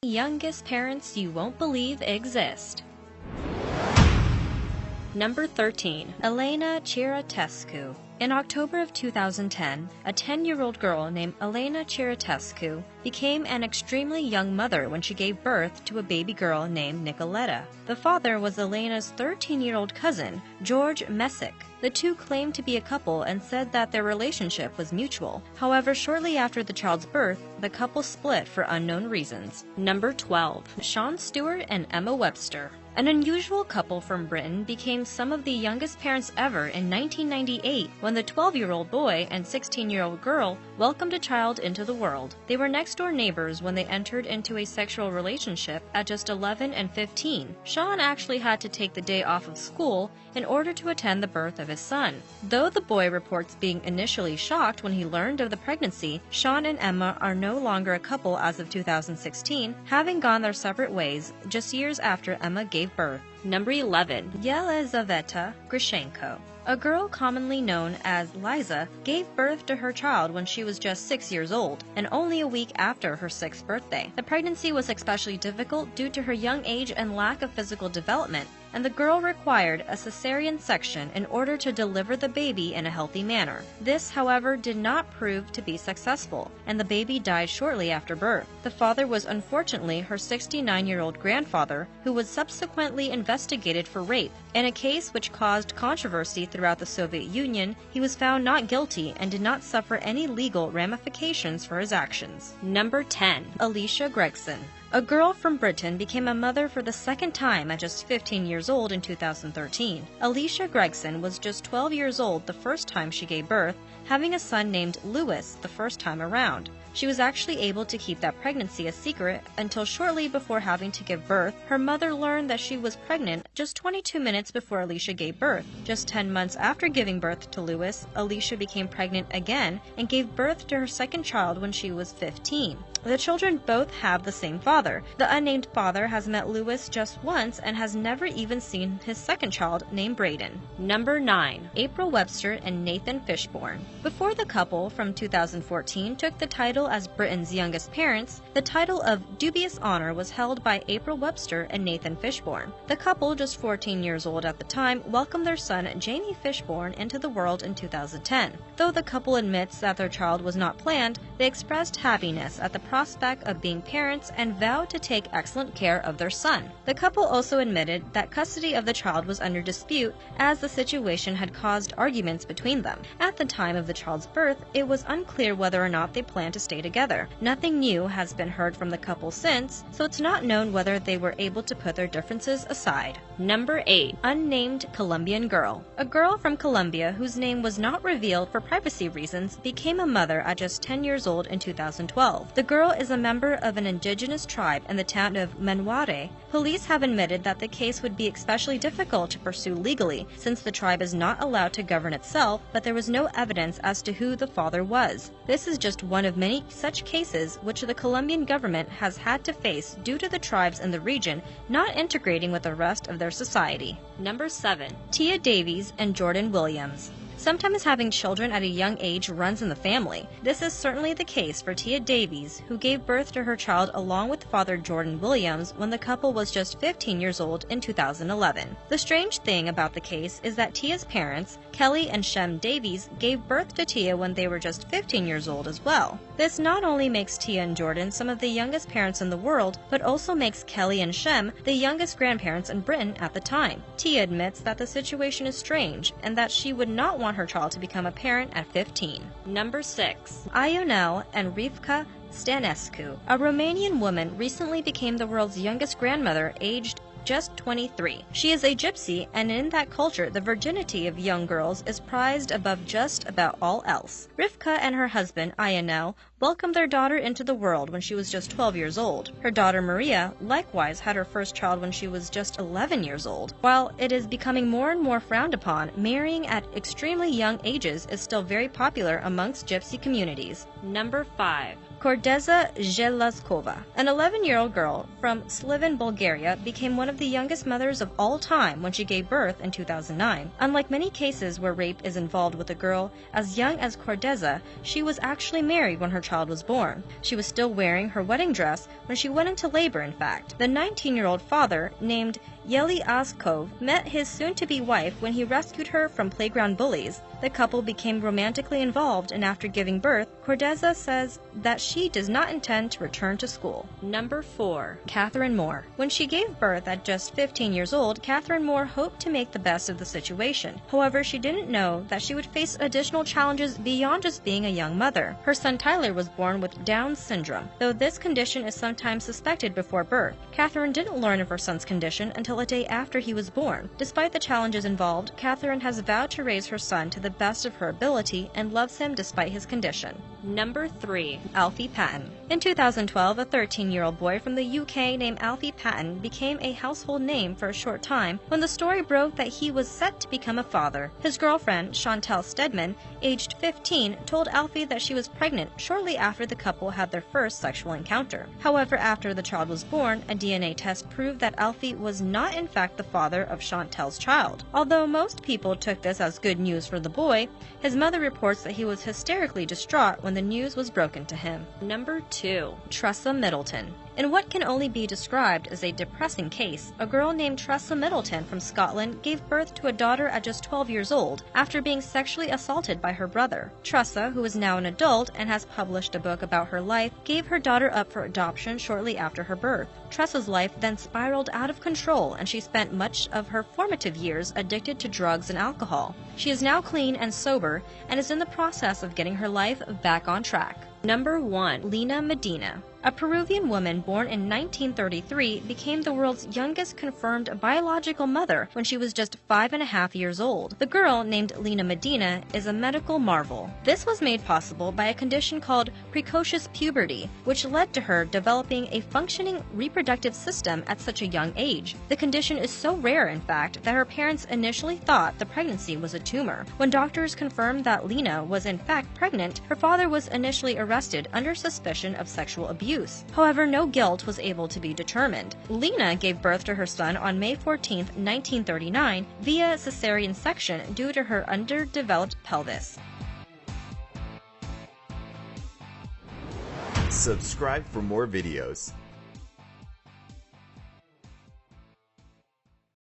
Youngest parents you won't believe exist. Number 13. Elena Ciratescu. In October of 2010, a 10-year-old girl named Elena Ciratescu became an extremely young mother when she gave birth to a baby girl named Nicoletta. The father was Elena's 13-year-old cousin, George Mesic. The two claimed to be a couple and said that their relationship was mutual. However, shortly after the child's birth, the couple split for unknown reasons. Number 12. Sean Stewart and Emma Webster. An unusual couple from Britain became some of the youngest parents ever in 1998 when the 12-year-old boy and 16-year-old girl welcomed a child into the world. They were next-door neighbors when they entered into a sexual relationship at just 11 and 15. Sean actually had to take the day off of school in order to attend the birth of his son. Though the boy reports being initially shocked when he learned of the pregnancy, Sean and Emma are no longer a couple as of 2016, having gone their separate ways just years after Emma gave birth. Number 11. Yelizaveta Grishenko. A girl commonly known as Liza gave birth to her child when she was just 6 years old, and only a week after her 6th birthday. The pregnancy was especially difficult due to her young age and lack of physical development, and the girl required a cesarean section in order to deliver the baby in a healthy manner. This, however, did not prove to be successful, and the baby died shortly after birth. The father was unfortunately her 69-year-old grandfather, who was subsequently investigated for rape. In a case which caused controversy throughout the Soviet Union, he was found not guilty and did not suffer any legal ramifications for his actions. Number 10. Alicia Gregson. A girl from Britain became a mother for the second time at just 15 years old in 2013. Alicia Gregson was just 12 years old the first time she gave birth, having a son named Lewis the first time around. She was actually able to keep that pregnancy a secret until shortly before having to give birth, her mother learned that she was pregnant just 22 minutes before Alicia gave birth. Just 10 months after giving birth to Lewis, Alicia became pregnant again and gave birth to her second child when she was 15. The children both have the same father. The unnamed father has met Lewis just once and has never even seen his second child named Braden. Number 9. April Webster and Nathan Fishborn. Before the couple from 2014 took the title as Britain's youngest parents, the title of dubious honor was held by April Webster and Nathan Fishborn. The couple, just 14 years old at the time, welcomed their son Jamie Fishborn into the world in 2010. Though the couple admits that their child was not planned, they expressed happiness at the prospect of being parents and vowed to take excellent care of their son. The couple also admitted that custody of the child was under dispute as the situation had caused arguments between them. At the time of the child's birth, it was unclear whether or not they planned to stay together. Nothing new has been heard from the couple since, so it's not known whether they were able to put their differences aside. Number 8. Unnamed Colombian girl. A girl from Colombia whose name was not revealed for privacy reasons became a mother at just 10 years old in 2012. The girl is a member of an indigenous tribe in the town of Menware. Police have admitted that the case would be especially difficult to pursue legally since the tribe is not allowed to govern itself, but there was no evidence as to who the father was. This is just one of many such cases which the Colombian government has had to face due to the tribes in the region not integrating with the rest of their society. Number 7. Tia Davies and Jordan Williams. Sometimes having children at a young age runs in the family. This is certainly the case for Tia Davies, who gave birth to her child along with father Jordan Williams when the couple was just 15 years old in 2011. The strange thing about the case is that Tia's parents, Kelly and Shem Davies, gave birth to Tia when they were just 15 years old as well. This not only makes Tia and Jordan some of the youngest parents in the world, but also makes Kelly and Shem the youngest grandparents in Britain at the time. Tia admits that the situation is strange and that she would not want her child to become a parent at 15. Number 6. Ionel and Rivka Stanescu. A Romanian woman recently became the world's youngest grandmother, aged just 23. She is a gypsy, and in that culture, the virginity of young girls is prized above just about all else. Rivka and her husband, Ionel, welcomed their daughter into the world when she was just 12 years old. Her daughter Maria likewise had her first child when she was just 11 years old. While it is becoming more and more frowned upon, marrying at extremely young ages is still very popular amongst gypsy communities. Number 5. Cordeza Zhelazkova, an 11-year-old girl from Sliven, Bulgaria, became one of the youngest mothers of all time when she gave birth in 2009. Unlike many cases where rape is involved with a girl as young as Cordeza, she was actually married when her child was born. She was still wearing her wedding dress when she went into labor, in fact. The 19-year-old father, named Yeli Azkov, met his soon-to-be wife when he rescued her from playground bullies. The couple became romantically involved, and after giving birth, Cordeza says that she does not intend to return to school. Number 4. Catherine Moore. When she gave birth at just 15 years old, Catherine Moore hoped to make the best of the situation. However, she didn't know that she would face additional challenges beyond just being a young mother. Her son Tyler was born with Down syndrome. Though this condition is sometimes suspected before birth, Catherine didn't learn of her son's condition until a day after he was born. Despite the challenges involved, Catherine has vowed to raise her son to the best of her ability and loves him despite his condition. Number 3. Alfie Patton. In 2012, a 13-year-old boy from the UK named Alfie Patton became a household name for a short time when the story broke that he was set to become a father. His girlfriend, Chantel Stedman, aged 15, told Alfie that she was pregnant shortly after the couple had their first sexual encounter. However, after the child was born, a DNA test proved that Alfie was not in fact the father of Chantel's child. Although most people took this as good news for the boy, his mother reports that he was hysterically distraught when the news was broken to him. Number 2. Tressa Middleton. In what can only be described as a depressing case, a girl named Tressa Middleton from Scotland gave birth to a daughter at just 12 years old after being sexually assaulted by her brother. Tressa, who is now an adult and has published a book about her life, gave her daughter up for adoption shortly after her birth. Tressa's life then spiraled out of control, and she spent much of her formative years addicted to drugs and alcohol. She is now clean and sober and is in the process of getting her life back on track. Number 1. Lena Medina. A Peruvian woman born in 1933 became the world's youngest confirmed biological mother when she was just 5.5 years old. The girl, named Lena Medina, is a medical marvel. This was made possible by a condition called precocious puberty, which led to her developing a functioning reproductive system at such a young age. The condition is so rare, in fact, that her parents initially thought the pregnancy was a tumor. When doctors confirmed that Lena was in fact pregnant, her father was initially arrested under suspicion of sexual abuse. However, no guilt was able to be determined. Lena gave birth to her son on May 14, 1939, via cesarean section due to her underdeveloped pelvis. Subscribe for more videos.